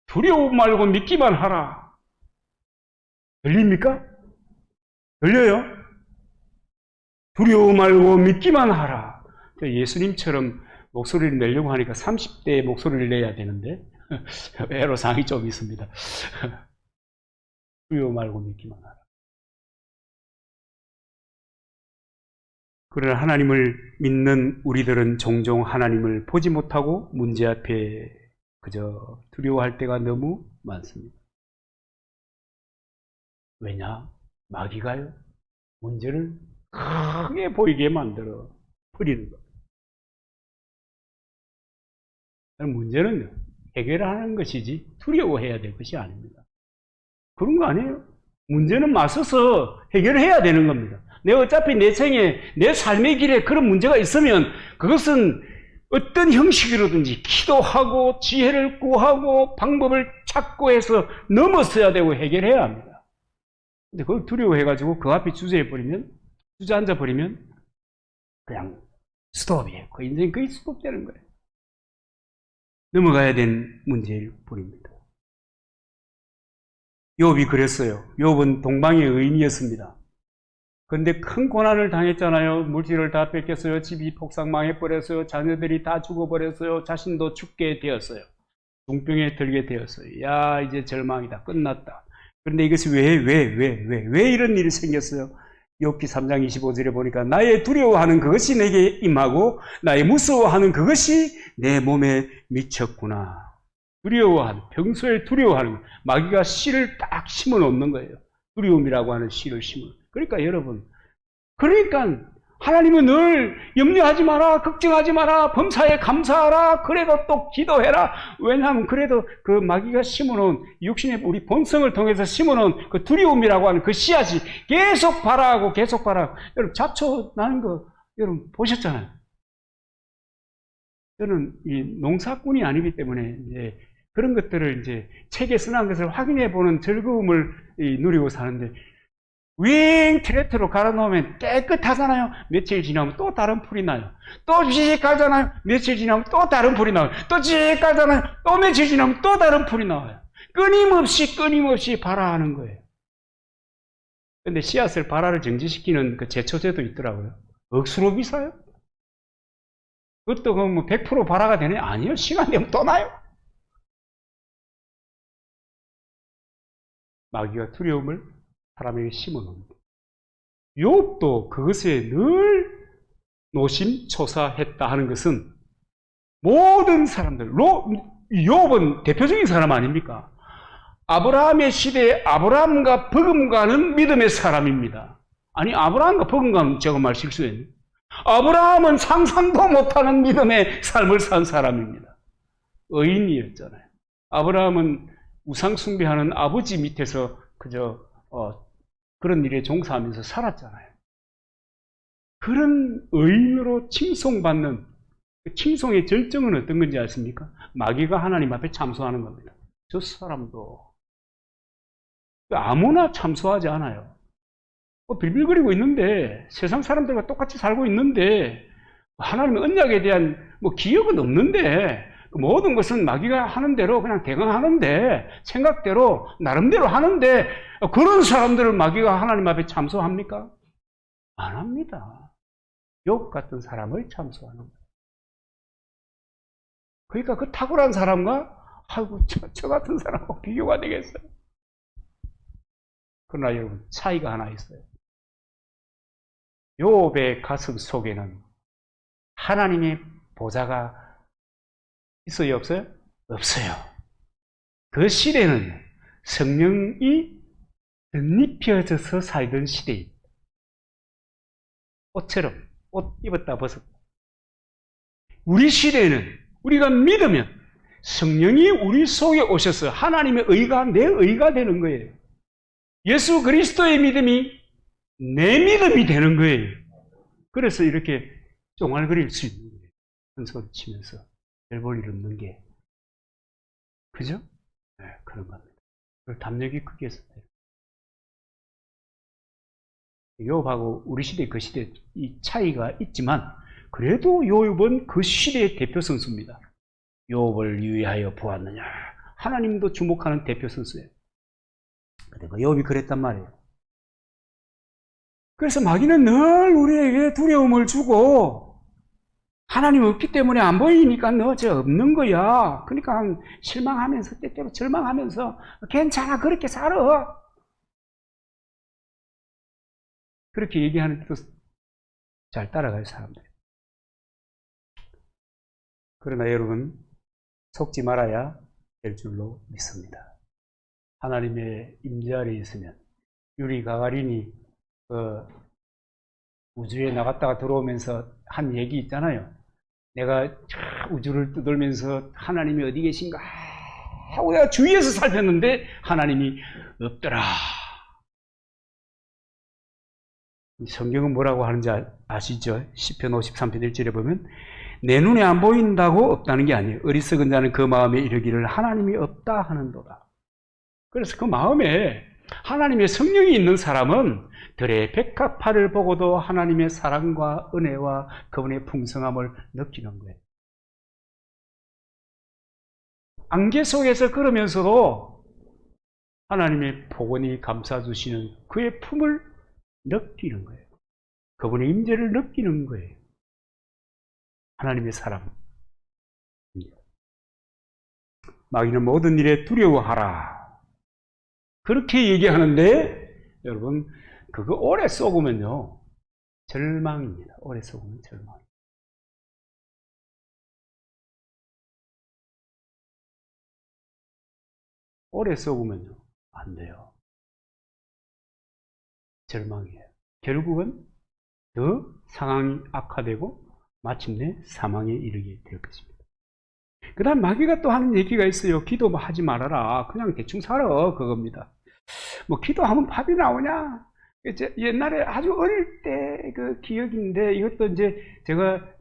두려워 말고 믿기만 하라. 들립니까? 들려요? 두려워 말고 믿기만 하라. 예수님처럼 목소리를 내려고 하니까 30대의 목소리를 내야 되는데 애로사항이 좀 있습니다. 두려워 말고 믿기만 하라. 그러나 하나님을 믿는 우리들은 종종 하나님을 보지 못하고 문제 앞에 그저 두려워할 때가 너무 많습니다. 왜냐? 마귀가요, 문제를 크게 보이게 만들어 버리는 겁니다. 문제는 해결하는 것이지 두려워해야 될 것이 아닙니다. 그런 거 아니에요? 문제는 맞서서 해결해야 되는 겁니다. 내가 어차피 내 생에, 내 삶의 길에 그런 문제가 있으면 그것은 어떤 형식으로든지 기도하고 지혜를 구하고 방법을 찾고 해서 넘어서야 되고 해결해야 합니다. 근데 그걸 두려워해가지고 그 앞에 주저앉아버리면 그냥 스톱이에요. 그 인생이 거의 스톱되는 거예요. 넘어가야 된 문제일 뿐입니다. 욥이 그랬어요. 욥은 동방의 의인이었습니다. 그런데 큰 고난을 당했잖아요. 물질을 다 뺏겼어요. 집이 폭삭 망해버렸어요. 자녀들이 다 죽어버렸어요. 자신도 죽게 되었어요. 중병에 들게 되었어요. 야, 이제 절망이다. 끝났다. 그런데 이것이 왜 이런 일이 생겼어요? 욥기 3장 25절에 보니까 나의 두려워하는 그것이 내게 임하고 나의 무서워하는 그것이 내 몸에 미쳤구나. 평소에 두려워하는, 마귀가 씨를 딱 심어 놓는 거예요. 두려움이라고 하는 씨를 심어. 그러니까 여러분, 하나님은 늘 염려하지 마라, 걱정하지 마라, 범사에 감사하라, 그래도 또 기도해라. 왜냐하면 그래도 그 마귀가 심어놓은, 육신의 우리 본성을 통해서 심어놓은 그 두려움이라고 하는 그 씨앗이 계속 발아하고 계속 발아하고. 여러분, 잡초 나는 거 여러분 보셨잖아요. 저는 이 농사꾼이 아니기 때문에 이제 그런 것들을 이제 책에 써놓은 것을 확인해 보는 즐거움을 누리고 사는데, 윙 트랙터로 갈아놓으면 깨끗하잖아요. 며칠 지나면 또 다른 풀이 나요. 또 쥐 깔잖아요. 며칠 지나면 또 다른 풀이 나와요. 또 쥐 깔잖아요. 또 며칠 지나면 또 다른 풀이 나와요. 끊임없이 발화하는 거예요. 근데 씨앗을 발화를 정지시키는 그 제초제도 있더라고요. 억수로 비싸요. 그것도 뭐 100% 발화가 되네? 아니요. 시간 되면 또 나요. 마귀가 두려움을 사람에게 심어놓습니다. 욥도 그것에 늘 노심초사했다 하는 것은 모든 사람들, 욥은 대표적인 사람 아닙니까? 아브라함의 시대에 아브라함과 버금가는 믿음의 사람입니다. 아니, 아브라함과 버금가는 제가 말 실수했네. 아브라함은 상상도 못하는 믿음의 삶을 산 사람입니다. 의인이었잖아요. 아브라함은 우상 숭배하는 아버지 밑에서 그저 그런 일에 종사하면서 살았잖아요. 그런 의인으로 칭송받는 그 칭송의 절정은 어떤 건지 아십니까? 마귀가 하나님 앞에 참소하는 겁니다. 저 사람도 아무나 참소하지 않아요. 빌빌거리고 있는데, 세상 사람들과 똑같이 살고 있는데, 하나님의 언약에 대한 기억은 없는데, 모든 것은 마귀가 하는 대로 그냥 대강 하는데, 생각대로 나름대로 하는데, 그런 사람들을 마귀가 하나님 앞에 참소합니까? 안 합니다. 욥 같은 사람을 참소하는 거예요. 그러니까 그 탁월한 사람과 아이고 저 같은 사람하고 비교가 되겠어요. 그러나 여러분, 차이가 하나 있어요. 욥의 가슴 속에는 하나님의 보좌가 있어요, 없어요? 없어요. 그 시대는 성령이 덧입혀져서 살던 시대입니다. 옷처럼 옷 입었다 벗었다. 우리 시대에는 우리가 믿으면 성령이 우리 속에 오셔서 하나님의 의가 내 의가 되는 거예요. 예수 그리스도의 믿음이 내 믿음이 되는 거예요. 그래서 이렇게 쫑알거릴 수 있는 거예요. 큰 소리 치면서 별 볼 일 없는 게. 그죠? 네, 그런 겁니다. 그 담력이 크게 했어요. 욥하고 우리 시대 그 시대 이 차이가 있지만 그래도 욥은 그 시대의 대표 선수입니다. 욥을 유의하여 보았느냐. 하나님도 주목하는 대표 선수예요. 근데 욥이 그랬단 말이에요. 그래서 마귀는 늘 우리에게 두려움을 주고 하나님 없기 때문에 안 보이니까 너 저 없는 거야. 그러니까 실망하면서 때때로 절망하면서 괜찮아 그렇게 살아. 그렇게 얘기하는 것도 잘 따라갈 사람들. 그러나 여러분 속지 말아야 될 줄로 믿습니다. 하나님의 임재 아래에 있으면 유리 가가린이 우주에 나갔다가 들어오면서 한 얘기 있잖아요. 내가 우주를 떠돌면서 하나님이 어디 계신가 하고 내가 주위에서 살폈는데 하나님이 없더라. 성경은 뭐라고 하는지 아시죠? 시편 53편 1절에 보면 내 눈에 안 보인다고 없다는 게 아니에요. 어리석은 자는 그 마음에 이르기를 하나님이 없다 하는도다. 그래서 그 마음에 하나님의 성령이 있는 사람은 들의 백합화를 보고도 하나님의 사랑과 은혜와 그분의 풍성함을 느끼는 거예요. 안개 속에서 걸으면서도 하나님의 복원이 감싸주시는 그의 품을 느끼는 거예요. 그분의 임재를 느끼는 거예요. 하나님의 사랑. 마귀는 모든 일에 두려워하라. 그렇게 얘기하는데 여러분 그거 오래 쏘으면요 절망입니다. 오래 쏘으면 절망. 오래 쏘으면요 안 돼요. 절망이에요. 결국은 더 상황이 악화되고 마침내 사망에 이르게 될 것입니다. 그 다음 마귀가 또 하는 얘기가 있어요. 기도 하지 말아라. 그냥 대충 살아. 그겁니다. 기도하면 밥이 나오냐? 옛날에 아주 어릴 때 그 기억인데 이것도 이제 제가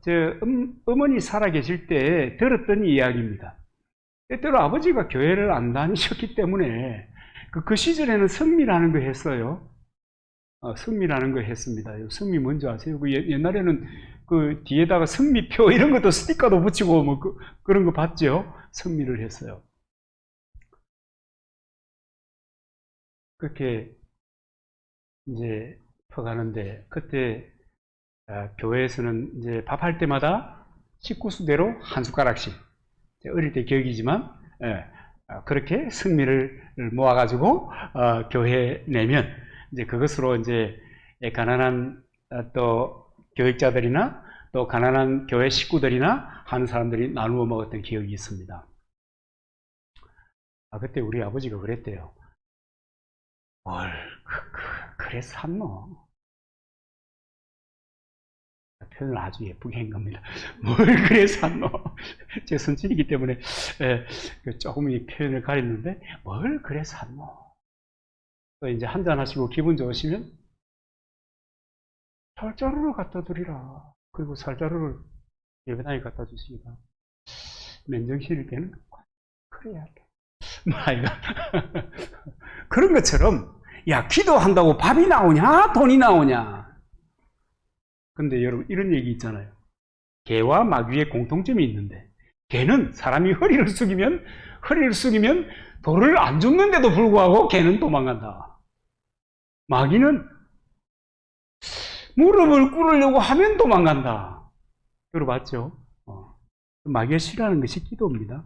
어머니 살아 계실 때 들었던 이야기입니다. 때때로 아버지가 교회를 안 다니셨기 때문에 그 시절에는 성미라는 거 했어요. 성미라는 거 했습니다. 성미 뭔지 아세요? 옛날에는 그 뒤에다가 성미표 이런 것도 스티커도 붙이고 그런 거 봤죠? 성미를 했어요. 그렇게 이제 퍼가는데 그때 교회에서는 이제 밥할 때마다 식구수대로 한 숟가락씩 어릴 때 기억이지만 그렇게 성미를 모아가지고 교회에 내면 이제 그것으로 이제 가난한 또 교육자들이나 또 가난한 교회 식구들이나 하는 사람들이 나누어 먹었던 기억이 있습니다. 그때 우리 아버지가 그랬대요. 뭘, 그래 샀노? 표현을 아주 예쁘게 한 겁니다. 뭘 그래 샀노? 제 선친이기 때문에 조금 이 표현을 가렸는데, 뭘 그래 샀노? 또 이제 한잔 하시고 기분 좋으시면, 쌀자루를 갖다 드리라. 그리고 쌀자루를 예배당에 갖다 주시니까, 맨정신일 때는, 그래야 돼. 아이가 그런 것처럼 야 기도한다고 밥이 나오냐 돈이 나오냐. 근데 여러분 이런 얘기 있잖아요. 개와 마귀의 공통점이 있는데 개는 사람이 허리를 숙이면 돌을 안 줍는데도 불구하고 개는 도망간다. 마귀는 무릎을 꿇으려고 하면 도망간다. 들어봤죠? 마귀가 싫어하는 것이 기도입니다.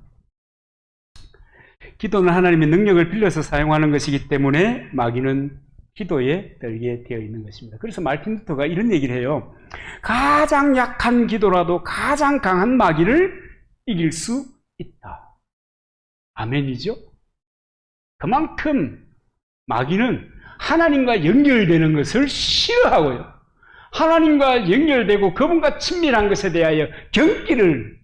기도는 하나님의 능력을 빌려서 사용하는 것이기 때문에 마귀는 기도에 떨게 되어 있는 것입니다. 그래서 말틴 루터가 이런 얘기를 해요. 가장 약한 기도라도 가장 강한 마귀를 이길 수 있다. 아멘이죠? 그만큼 마귀는 하나님과 연결되는 것을 싫어하고요. 하나님과 연결되고 그분과 친밀한 것에 대하여 경기를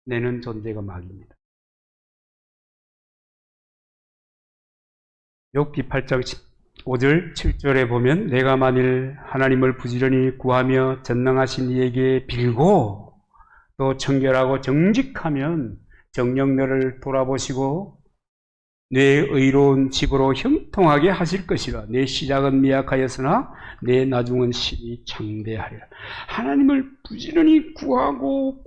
내는 존재가 마귀입니다. 욥기 8장 5절 7절에 보면 내가 만일 하나님을 부지런히 구하며 전능하신 이에게 빌고 또 청결하고 정직하면 정녕 너를 돌아보시고 내 의로운 집으로 형통하게 하실 것이라. 내 시작은 미약하였으나 내 나중은 심히 창대하리라. 하나님을 부지런히 구하고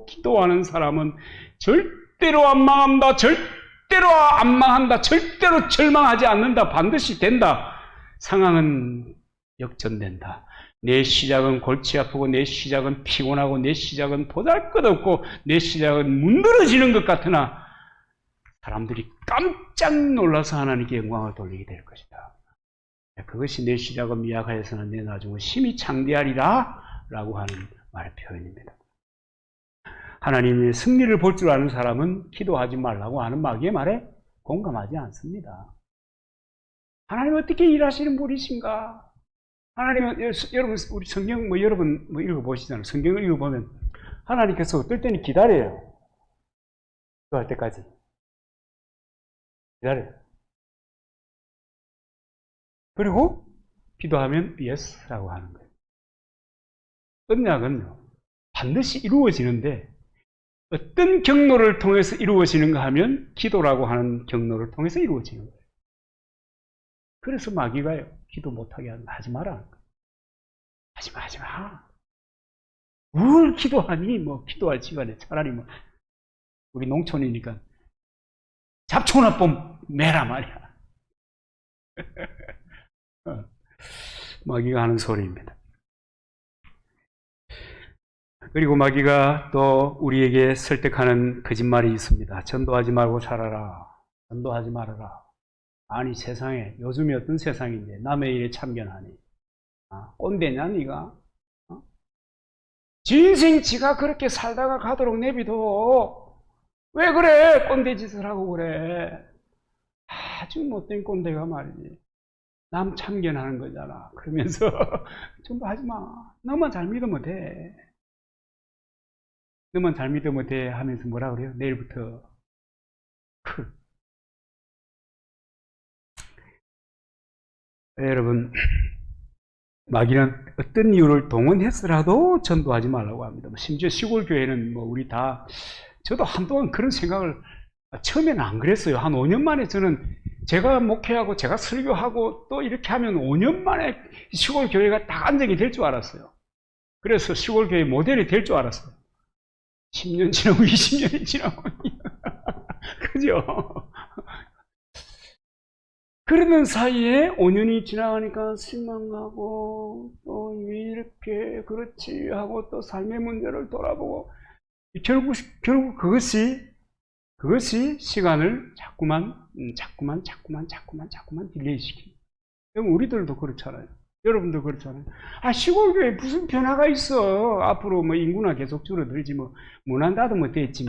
기도하는 사람은 절대로 안 망한다. 절대로 안 망한다. 절대로 절망하지 않는다. 반드시 된다. 상황은 역전된다. 내 시작은 골치 아프고 내 시작은 피곤하고 내 시작은 보잘것없고 내 시작은 문드러지는 것 같으나 사람들이 깜짝 놀라서 하나님께 영광을 돌리게 될 것이다. 그것이 내 시작은 미약하여서는 내 나중은 심히 창대하리라 라고 하는 말의 표현입니다. 하나님의 승리를 볼 줄 아는 사람은 기도하지 말라고 하는 마귀의 말에 공감하지 않습니다. 하나님은 어떻게 일하시는 분이신가? 하나님은, 여러분, 우리 성경 여러분 읽어보시잖아요. 성경을 읽어보면 하나님께서 어떨 때는 기다려요. 기도할 때까지. 기다려요. 그리고 기도하면 예스라고 하는 거예요. 언약은 반드시 이루어지는데 어떤 경로를 통해서 이루어지는가 하면 기도라고 하는 경로를 통해서 이루어지는 거예요. 그래서 마귀가요, 기도 못하게 하지 마라. 하지 마. 뭘 기도하니? 기도할 시간에 차라리 우리 농촌이니까 잡초나 좀 매라 말이야. 마귀가 하는 소리입니다. 그리고 마귀가 또 우리에게 설득하는 거짓말이 있습니다. 전도하지 말고 살아라. 전도하지 말아라. 아니 세상에 요즘이 어떤 세상인데 남의 일에 참견하니. 꼰대냐 네가? 지 인생 지가 그렇게 살다가 가도록 내비둬. 왜 그래? 꼰대 짓을 하고 그래. 아주 못된 꼰대가 말이지. 남 참견하는 거잖아. 그러면서 전도하지 마. 너만 잘 믿으면 돼. 너만 잘 믿으면 돼 하면서 뭐라 그래요? 내일부터 여러분, 마귀는 어떤 이유를 동원해서라도 전도하지 말라고 합니다. 심지어 시골 교회는 우리 다, 저도 한동안 그런 생각을, 처음에는 안 그랬어요. 한 5년 만에 저는 제가 목회하고 제가 설교하고 또 이렇게 하면 5년 만에 시골 교회가 딱 안정이 될 줄 알았어요. 그래서 시골 교회 모델이 될 줄 알았어요. 10년 지나고 20년이 지나고 그죠? 그러는 사이에 5년이 지나가니까 실망하고 또 왜 이렇게 그렇지 하고 또 삶의 문제를 돌아보고 결국 그것이 시간을 자꾸만 딜레이시킵니다. 그럼 우리들도 그렇잖아요. 여러분도 그렇잖아요. 시골교회 무슨 변화가 있어. 앞으로 뭐 인구나 계속 줄어들지 뭐, 문안 닫으면 됐지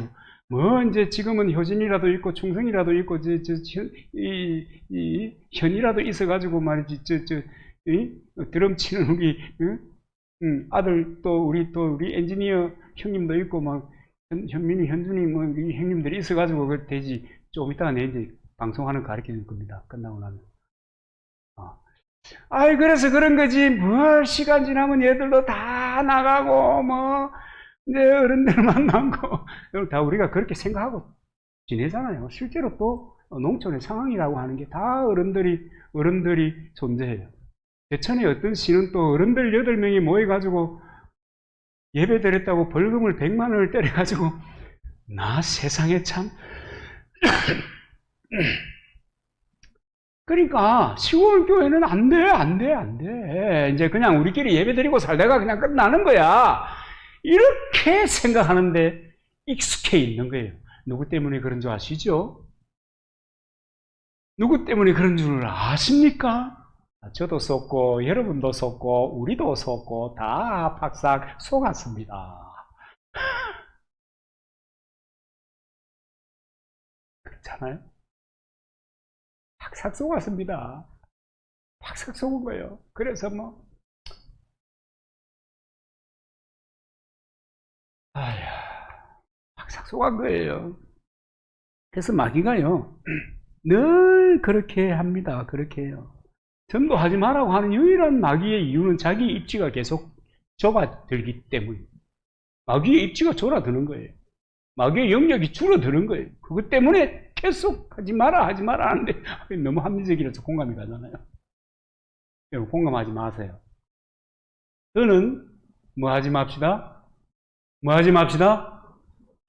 뭐. 이제 지금은 효진이라도 있고, 충성이라도 있고, 현이라도 있어가지고 말이지, 드럼 치는 우리, 아들 또 우리 엔지니어 형님도 있고, 막, 현민이, 현준이 뭐, 우리 형님들이 있어가지고 그 되지. 좀 이따가 내 이제 방송하는 거 가르쳐 줄 겁니다. 끝나고 나면. 그래서 그런 거지. 뭘 시간 지나면 얘들도 다 나가고, 뭐, 이제 어른들만 남고, 다 우리가 그렇게 생각하고 지내잖아요. 실제로 또 농촌의 상황이라고 하는 게 다 어른들이 존재해요. 제천에 어떤 시는 또 어른들 8명이 모여가지고 예배 드렸다고 벌금을 100만 원을 때려가지고, 나 세상에 참. 그러니까 시골교회는 안 돼. 이제 그냥 우리끼리 예배드리고 살다가 그냥 끝나는 거야. 이렇게 생각하는데 익숙해 있는 거예요. 누구 때문에 그런 줄 아시죠? 누구 때문에 그런 줄 아십니까? 저도 속고 여러분도 속고 우리도 속고 다 팍싹 속았습니다. 그렇잖아요? 팍싹 속았습니다. 팍싹 속은 거예요. 그래서 뭐, 팍싹 속은 거예요. 그래서 마귀가요, 늘 그렇게 합니다. 그렇게 해요. 전도하지 말라고 하는 유일한 마귀의 이유는 자기 입지가 계속 좁아들기 때문에. 마귀의 입지가 줄어드는 거예요. 마귀의 영역이 줄어드는 거예요. 그것 때문에 계속 하지 마라 하는데 너무 합리적이라서 공감이 가잖아요. 여러분 공감하지 마세요. 저는 뭐 하지 맙시다?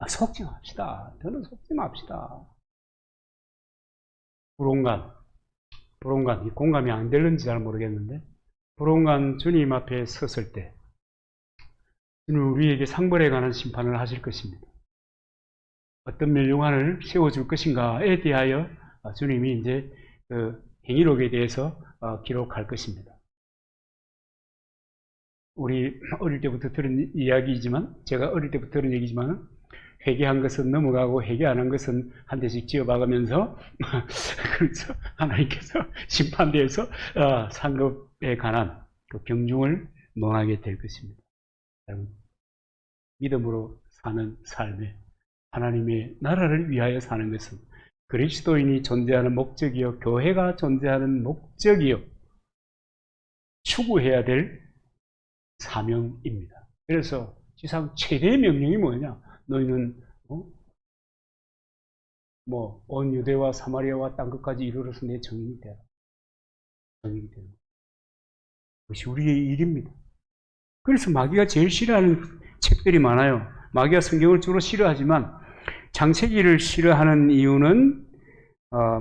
속지 맙시다. 저는 속지 맙시다. 불온간, 이 공감이 안 되는지 잘 모르겠는데, 불온간 주님 앞에 섰을 때, 주님 우리에게 상벌에 관한 심판을 하실 것입니다. 어떤 멸류관을 세워줄 것인가에 대하여 주님이 이제 그 행위록에 대해서 기록할 것입니다. 우리 어릴 때부터 들은 이야기이지만, 제가 어릴 때부터 들은 얘기지만, 회개한 것은 넘어가고 회개 안 한 것은 한 대씩 지어박으면서 그래서 하나님께서 심판대에서 상급에 관한 그 경중을 논하게 될 것입니다. 믿음으로 사는 삶에 하나님의 나라를 위하여 사는 것은 그리스도인이 존재하는 목적이요, 교회가 존재하는 목적이요, 추구해야 될 사명입니다. 그래서 지상 최대의 명령이 뭐냐? 너희는 온 유대와 사마리아와 땅끝까지 이르러서 내 증인이 되라. 증인이 되는 그것이 우리의 일입니다. 그래서 마귀가 제일 싫어하는 책들이 많아요. 마귀가 성경을 주로 싫어하지만 창세기를 싫어하는 이유는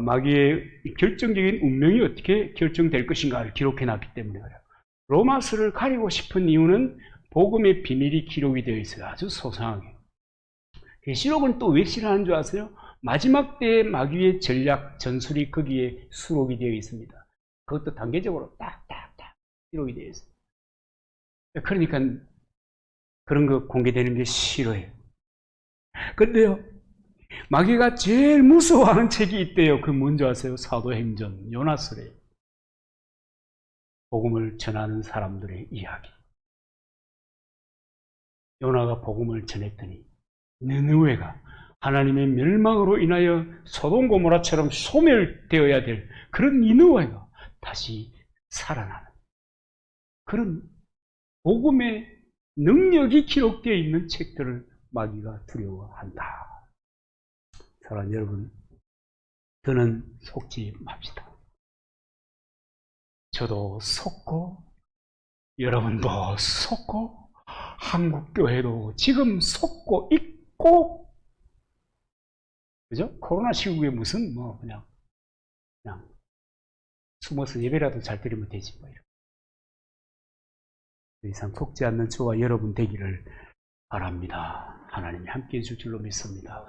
마귀의 결정적인 운명이 어떻게 결정될 것인가를 기록해놨기 때문에 그래요. 로마서를 가리고 싶은 이유는 복음의 비밀이 기록이 되어 있어요. 아주 소상하게. 계시록은 또 왜 싫어하는 줄 아세요? 마지막 때의 마귀의 전략, 전술이 거기에 수록이 되어 있습니다. 그것도 단계적으로 딱딱딱 기록이 되어 있어요. 그러니까 그런 거 공개되는 게 싫어요. 근데요, 마귀가 제일 무서워하는 책이 있대요. 그 뭔지 아세요? 사도행전, 요나서래요. 복음을 전하는 사람들의 이야기. 요나가 복음을 전했더니 느느웨가 하나님의 멸망으로 인하여 소돔 고모라처럼 소멸되어야 될 그런 니느웨가 다시 살아나는 그런 복음의 능력이 기록되어 있는 책들을 마귀가 두려워한다. 사랑하는 여러분, 저는 속지 맙시다. 저도 속고 여러분도 속고 한국교회도 지금 속고 있고, 그죠? 코로나 시국에 무슨 그냥 숨어서 예배라도 잘 드리면 되지 뭐. 더 이상 속지 않는 저와 여러분 되기를 바랍니다. 하나님이 함께해 줄 줄로 믿습니다.